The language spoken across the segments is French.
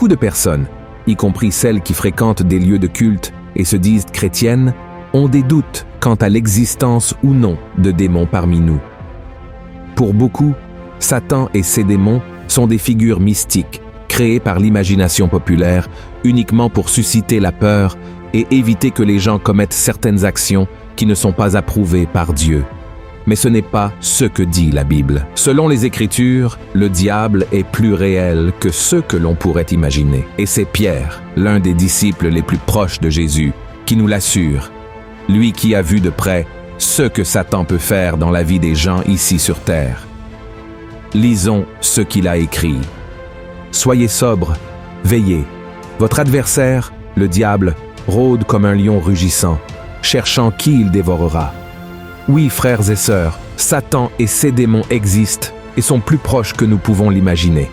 Beaucoup de personnes, y compris celles qui fréquentent des lieux de culte et se disent chrétiennes, ont des doutes quant à l'existence ou non de démons parmi nous. Pour beaucoup, Satan et ses démons sont des figures mystiques créées par l'imagination populaire uniquement pour susciter la peur et éviter que les gens commettent certaines actions qui ne sont pas approuvées par Dieu. Mais ce n'est pas ce que dit la Bible. Selon les Écritures, le diable est plus réel que ce que l'on pourrait imaginer. Et c'est Pierre, l'un des disciples les plus proches de Jésus, qui nous l'assure. Lui qui a vu de près ce que Satan peut faire dans la vie des gens ici sur terre. Lisons ce qu'il a écrit. « Soyez sobres, veillez. Votre adversaire, le diable, rôde comme un lion rugissant, cherchant qui il dévorera. Oui, frères et sœurs, Satan et ses démons existent et sont plus proches que nous pouvons l'imaginer.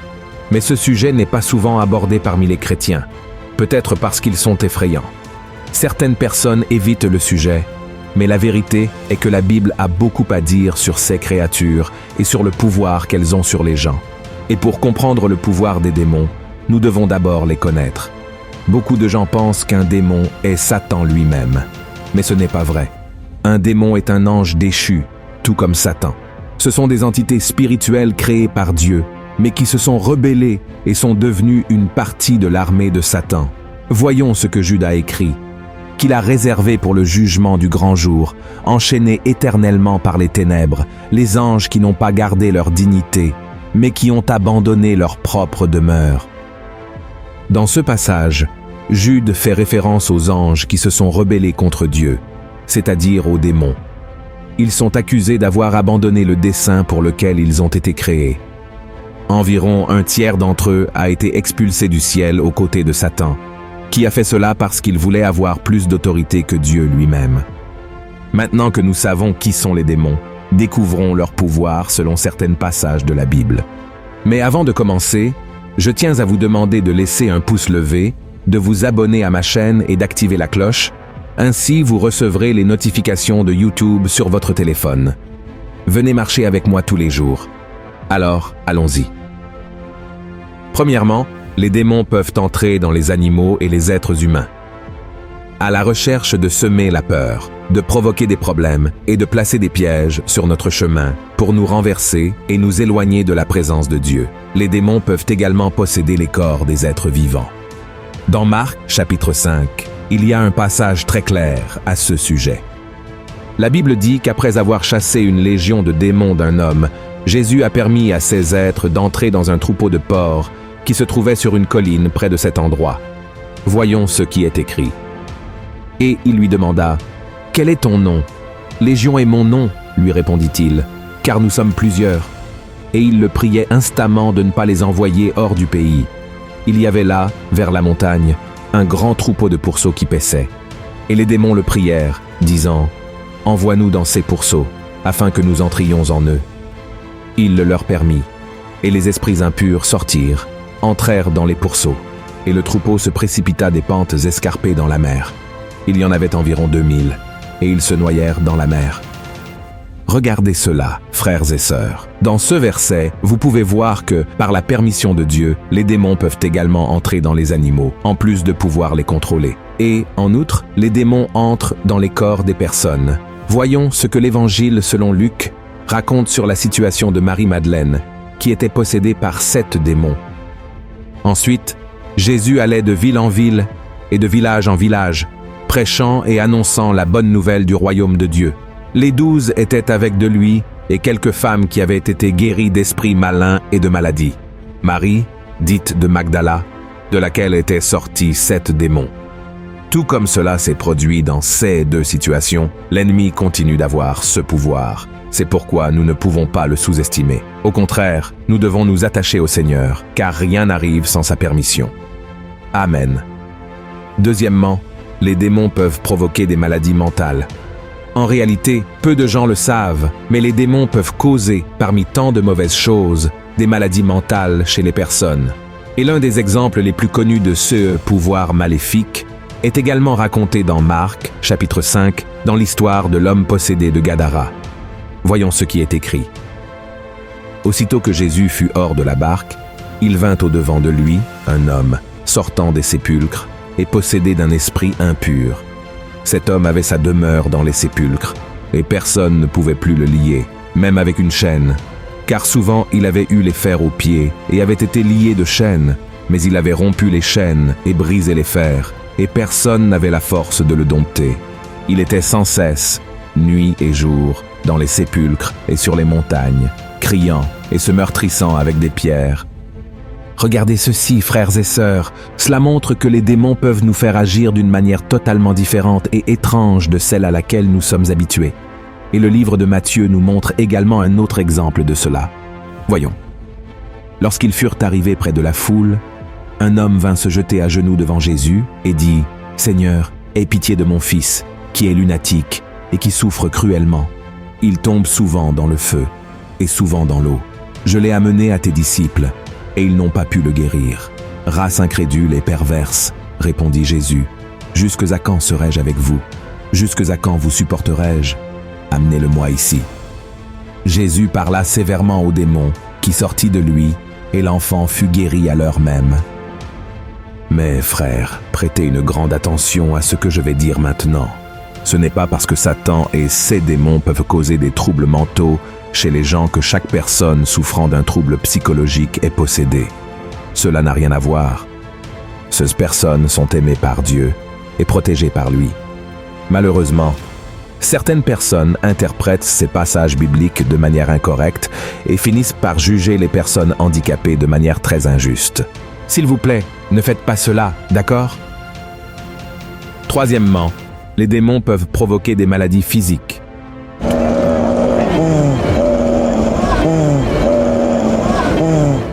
Mais ce sujet n'est pas souvent abordé parmi les chrétiens, peut-être parce qu'ils sont effrayants. Certaines personnes évitent le sujet, mais la vérité est que la Bible a beaucoup à dire sur ces créatures et sur le pouvoir qu'elles ont sur les gens. Et pour comprendre le pouvoir des démons, nous devons d'abord les connaître. Beaucoup de gens pensent qu'un démon est Satan lui-même, mais ce n'est pas vrai. Un démon est un ange déchu, tout comme Satan. Ce sont des entités spirituelles créées par Dieu, mais qui se sont rebellées et sont devenues une partie de l'armée de Satan. Voyons ce que Jude a écrit. Qu'il a réservé pour le jugement du grand jour, enchaînés éternellement par les ténèbres, les anges qui n'ont pas gardé leur dignité, mais qui ont abandonné leur propre demeure. Dans ce passage, Jude fait référence aux anges qui se sont rebellés contre Dieu, c'est-à-dire aux démons. Ils sont accusés d'avoir abandonné le dessein pour lequel ils ont été créés. Environ un tiers d'entre eux a été expulsé du ciel aux côtés de Satan, qui a fait cela parce qu'il voulait avoir plus d'autorité que Dieu lui-même. Maintenant que nous savons qui sont les démons, découvrons leur pouvoir selon certains passages de la Bible. Mais avant de commencer, je tiens à vous demander de laisser un pouce levé, de vous abonner à ma chaîne et d'activer la cloche. Ainsi, vous recevrez les notifications de YouTube sur votre téléphone. Venez marcher avec moi tous les jours. Alors, allons-y. Premièrement, les démons peuvent entrer dans les animaux et les êtres humains. À la recherche de semer la peur, de provoquer des problèmes et de placer des pièges sur notre chemin pour nous renverser et nous éloigner de la présence de Dieu. Les démons peuvent également posséder les corps des êtres vivants. Dans Marc, chapitre 5, il y a un passage très clair à ce sujet. La Bible dit qu'après avoir chassé une légion de démons d'un homme, Jésus a permis à ces êtres d'entrer dans un troupeau de porcs qui se trouvait sur une colline près de cet endroit. Voyons ce qui est écrit. Et il lui demanda, « Quel est ton nom ?»« Légion est mon nom, lui répondit-il, car nous sommes plusieurs. » Et il le priait instamment de ne pas les envoyer hors du pays. Il y avait là, vers la montagne, un grand troupeau de pourceaux qui paissaient. Et les démons le prièrent, disant, « Envoie-nous dans ces pourceaux, afin que nous entrions en eux. » Il le leur permit, et les esprits impurs sortirent, entrèrent dans les pourceaux, et le troupeau se précipita des pentes escarpées dans la mer. Il y en avait environ 2000, et ils se noyèrent dans la mer. Regardez cela, frères et sœurs. Dans ce verset, vous pouvez voir que, par la permission de Dieu, les démons peuvent également entrer dans les animaux, en plus de pouvoir les contrôler. Et, en outre, les démons entrent dans les corps des personnes. Voyons ce que l'Évangile selon Luc raconte sur la situation de Marie-Madeleine, qui était possédée par 7 démons. Ensuite, Jésus allait de ville en ville et de village en village, prêchant et annonçant la bonne nouvelle du royaume de Dieu. Les 12 étaient avec de lui et quelques femmes qui avaient été guéries d'esprits malins et de maladies. Marie, dite de Magdala, de laquelle étaient sortis 7 démons. Tout comme cela s'est produit dans ces 2 situations, l'ennemi continue d'avoir ce pouvoir. C'est pourquoi nous ne pouvons pas le sous-estimer. Au contraire, nous devons nous attacher au Seigneur, car rien n'arrive sans sa permission. Amen. Deuxièmement, les démons peuvent provoquer des maladies mentales. En réalité, peu de gens le savent, mais les démons peuvent causer, parmi tant de mauvaises choses, des maladies mentales chez les personnes. Et l'un des exemples les plus connus de ce pouvoir maléfique est également raconté dans Marc, chapitre 5, dans l'histoire de l'homme possédé de Gadara. Voyons ce qui est écrit. Aussitôt que Jésus fut hors de la barque, il vint au-devant de lui, un homme, sortant des sépulcres et possédé d'un esprit impur. Cet homme avait sa demeure dans les sépulcres, et personne ne pouvait plus le lier, même avec une chaîne, car souvent il avait eu les fers aux pieds et avait été lié de chaînes, mais il avait rompu les chaînes et brisé les fers, et personne n'avait la force de le dompter. Il était sans cesse, nuit et jour, dans les sépulcres et sur les montagnes, criant et se meurtrissant avec des pierres. Regardez ceci, frères et sœurs, cela montre que les démons peuvent nous faire agir d'une manière totalement différente et étrange de celle à laquelle nous sommes habitués. Et le livre de Matthieu nous montre également un autre exemple de cela. Voyons. Lorsqu'ils furent arrivés près de la foule, un homme vint se jeter à genoux devant Jésus et dit « Seigneur, aie pitié de mon fils, qui est lunatique et qui souffre cruellement. Il tombe souvent dans le feu et souvent dans l'eau. Je l'ai amené à tes disciples, et ils n'ont pas pu le guérir. Race incrédule et perverse, répondit Jésus. Jusque à quand serai-je avec vous? Jusque à quand vous supporterai-je? Amenez-le-moi ici. Jésus parla sévèrement au démon, qui sortit de lui, et l'enfant fut guéri à l'heure même. Mais frères, prêtez une grande attention à ce que je vais dire maintenant. Ce n'est pas parce que Satan et ses démons peuvent causer des troubles mentaux chez les gens que chaque personne souffrant d'un trouble psychologique est possédée. Cela n'a rien à voir. Ces personnes sont aimées par Dieu et protégées par lui. Malheureusement, certaines personnes interprètent ces passages bibliques de manière incorrecte et finissent par juger les personnes handicapées de manière très injuste. S'il vous plaît, ne faites pas cela, d'accord? Troisièmement, les démons peuvent provoquer des maladies physiques.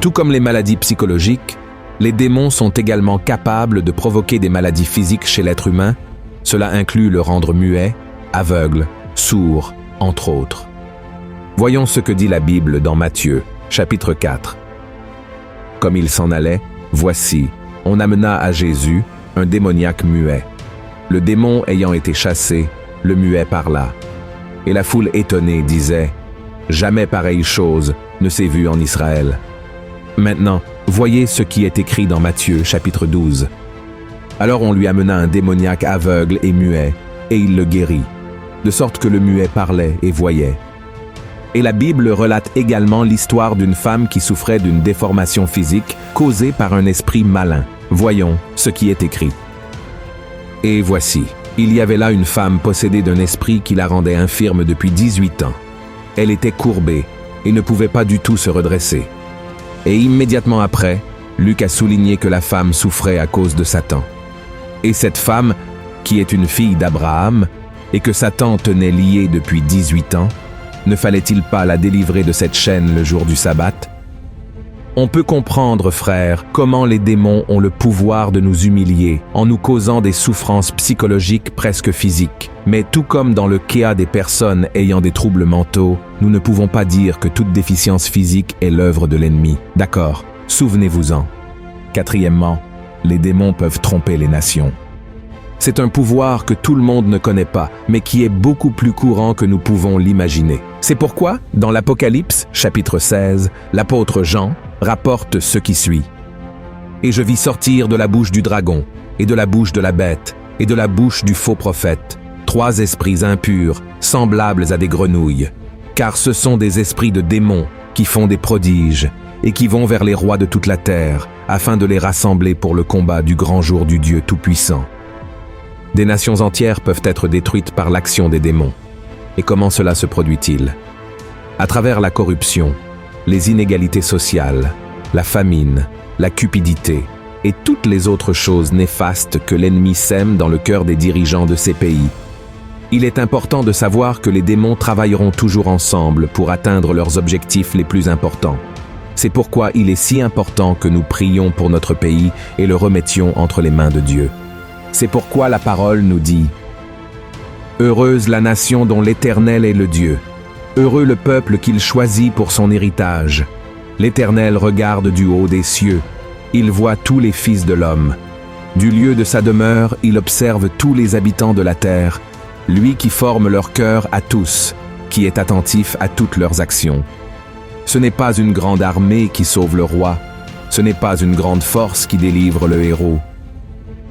Tout comme les maladies psychologiques, les démons sont également capables de provoquer des maladies physiques chez l'être humain. Cela inclut le rendre muet, aveugle, sourd, entre autres. Voyons ce que dit la Bible dans Matthieu, chapitre 4. Comme il s'en allait, voici, on amena à Jésus un démoniaque muet. Le démon ayant été chassé, le muet parla. Et la foule étonnée disait « Jamais pareille chose ne s'est vue en Israël. » Maintenant, voyez ce qui est écrit dans Matthieu, chapitre 12. Alors on lui amena un démoniaque aveugle et muet, et il le guérit, de sorte que le muet parlait et voyait. Et la Bible relate également l'histoire d'une femme qui souffrait d'une déformation physique causée par un esprit malin. Voyons ce qui est écrit. Et voici, il y avait là une femme possédée d'un esprit qui la rendait infirme depuis 18 ans. Elle était courbée et ne pouvait pas du tout se redresser. Et immédiatement après, Luc a souligné que la femme souffrait à cause de Satan. Et cette femme, qui est une fille d'Abraham, et que Satan tenait liée depuis 18 ans, ne fallait-il pas la délivrer de cette chaîne le jour du sabbat? On peut comprendre, frères, comment les démons ont le pouvoir de nous humilier en nous causant des souffrances psychologiques presque physiques. Mais tout comme dans le cas des personnes ayant des troubles mentaux, nous ne pouvons pas dire que toute déficience physique est l'œuvre de l'ennemi. D'accord, souvenez-vous-en. Quatrièmement, les démons peuvent tromper les nations. C'est un pouvoir que tout le monde ne connaît pas, mais qui est beaucoup plus courant que nous pouvons l'imaginer. C'est pourquoi, dans l'Apocalypse, chapitre 16, l'apôtre Jean rapporte ce qui suit. « Et je vis sortir de la bouche du dragon, et de la bouche de la bête, et de la bouche du faux prophète, 3 esprits impurs, semblables à des grenouilles, car ce sont des esprits de démons qui font des prodiges, et qui vont vers les rois de toute la terre, afin de les rassembler pour le combat du grand jour du Dieu Tout-Puissant. » Des nations entières peuvent être détruites par l'action des démons. Et comment cela se produit-il? À travers la corruption, les inégalités sociales, la famine, la cupidité et toutes les autres choses néfastes que l'ennemi sème dans le cœur des dirigeants de ces pays. Il est important de savoir que les démons travailleront toujours ensemble pour atteindre leurs objectifs les plus importants. C'est pourquoi il est si important que nous prions pour notre pays et le remettions entre les mains de Dieu. C'est pourquoi la parole nous dit « Heureuse la nation dont l'Éternel est le Dieu. Heureux le peuple qu'il choisit pour son héritage. L'Éternel regarde du haut des cieux. Il voit tous les fils de l'homme. Du lieu de sa demeure, il observe tous les habitants de la terre. Lui qui forme leur cœur à tous, qui est attentif à toutes leurs actions. Ce n'est pas une grande armée qui sauve le roi, Ce n'est pas une grande force qui délivre le héros.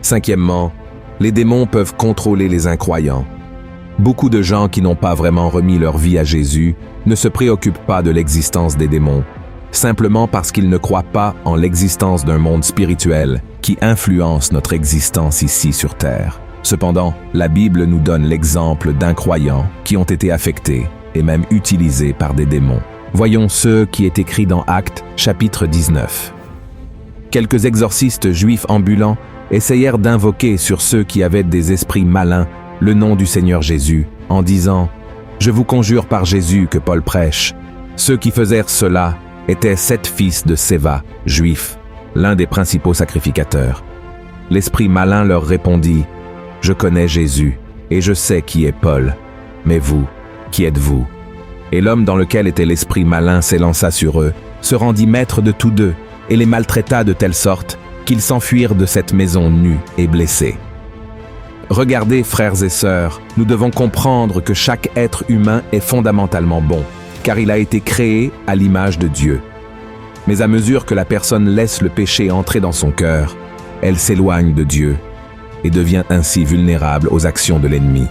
Cinquièmement, les démons peuvent contrôler les incroyants. Beaucoup de gens qui n'ont pas vraiment remis leur vie à Jésus ne se préoccupent pas de l'existence des démons, simplement parce qu'ils ne croient pas en l'existence d'un monde spirituel qui influence notre existence ici sur Terre. Cependant, la Bible nous donne l'exemple d'incroyants qui ont été affectés et même utilisés par des démons. Voyons ce qui est écrit dans Actes, chapitre 19. Quelques exorcistes juifs ambulants essayèrent d'invoquer sur ceux qui avaient des esprits malins le nom du Seigneur Jésus, en disant « Je vous conjure par Jésus que Paul prêche ». Ceux qui faisèrent cela étaient 7 fils de Séva, juifs, l'un des principaux sacrificateurs. L'esprit malin leur répondit « Je connais Jésus, et je sais qui est Paul. Mais vous, qui êtes-vous » Et l'homme dans lequel était l'esprit malin s'élança sur eux, se rendit maître de tous deux, et les maltraita de telle sorte qu'ils s'enfuirent de cette maison nus et blessés. Regardez, frères et sœurs, nous devons comprendre que chaque être humain est fondamentalement bon, car il a été créé à l'image de Dieu. Mais à mesure que la personne laisse le péché entrer dans son cœur, elle s'éloigne de Dieu et devient ainsi vulnérable aux actions de l'ennemi.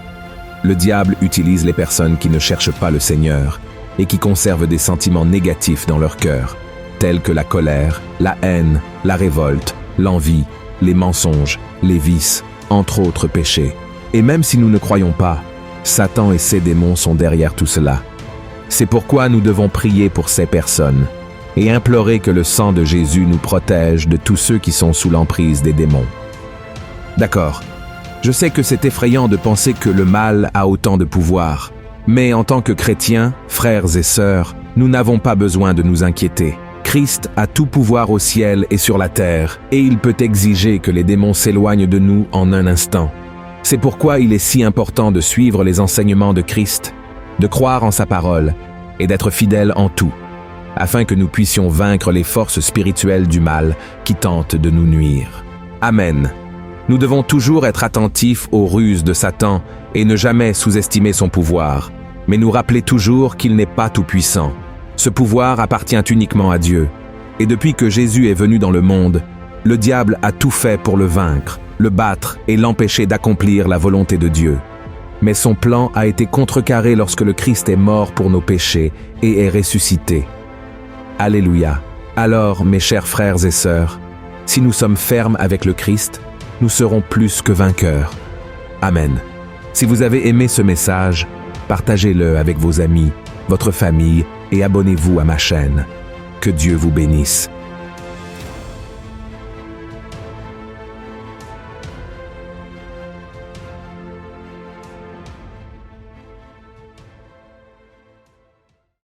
Le diable utilise les personnes qui ne cherchent pas le Seigneur et qui conservent des sentiments négatifs dans leur cœur, tels que la colère, la haine, la révolte, l'envie, les mensonges, les vices, entre autres péchés. Et même si nous ne croyons pas, Satan et ses démons sont derrière tout cela. C'est pourquoi nous devons prier pour ces personnes et implorer que le sang de Jésus nous protège de tous ceux qui sont sous l'emprise des démons. D'accord, je sais que c'est effrayant de penser que le mal a autant de pouvoir, mais en tant que chrétiens, frères et sœurs, nous n'avons pas besoin de nous inquiéter. Christ a tout pouvoir au ciel et sur la terre, et il peut exiger que les démons s'éloignent de nous en un instant. C'est pourquoi il est si important de suivre les enseignements de Christ, de croire en sa parole et d'être fidèles en tout, afin que nous puissions vaincre les forces spirituelles du mal qui tentent de nous nuire. Amen. Nous devons toujours être attentifs aux ruses de Satan et ne jamais sous-estimer son pouvoir, mais nous rappeler toujours qu'il n'est pas tout-puissant. Ce pouvoir appartient uniquement à Dieu. Et depuis que Jésus est venu dans le monde, le diable a tout fait pour le vaincre, le battre et l'empêcher d'accomplir la volonté de Dieu. Mais son plan a été contrecarré lorsque le Christ est mort pour nos péchés et est ressuscité. Alléluia. Alors, mes chers frères et sœurs, si nous sommes fermes avec le Christ, nous serons plus que vainqueurs. Amen. Si vous avez aimé ce message, partagez-le avec vos amis, votre famille et abonnez-vous à ma chaîne. Que Dieu vous bénisse.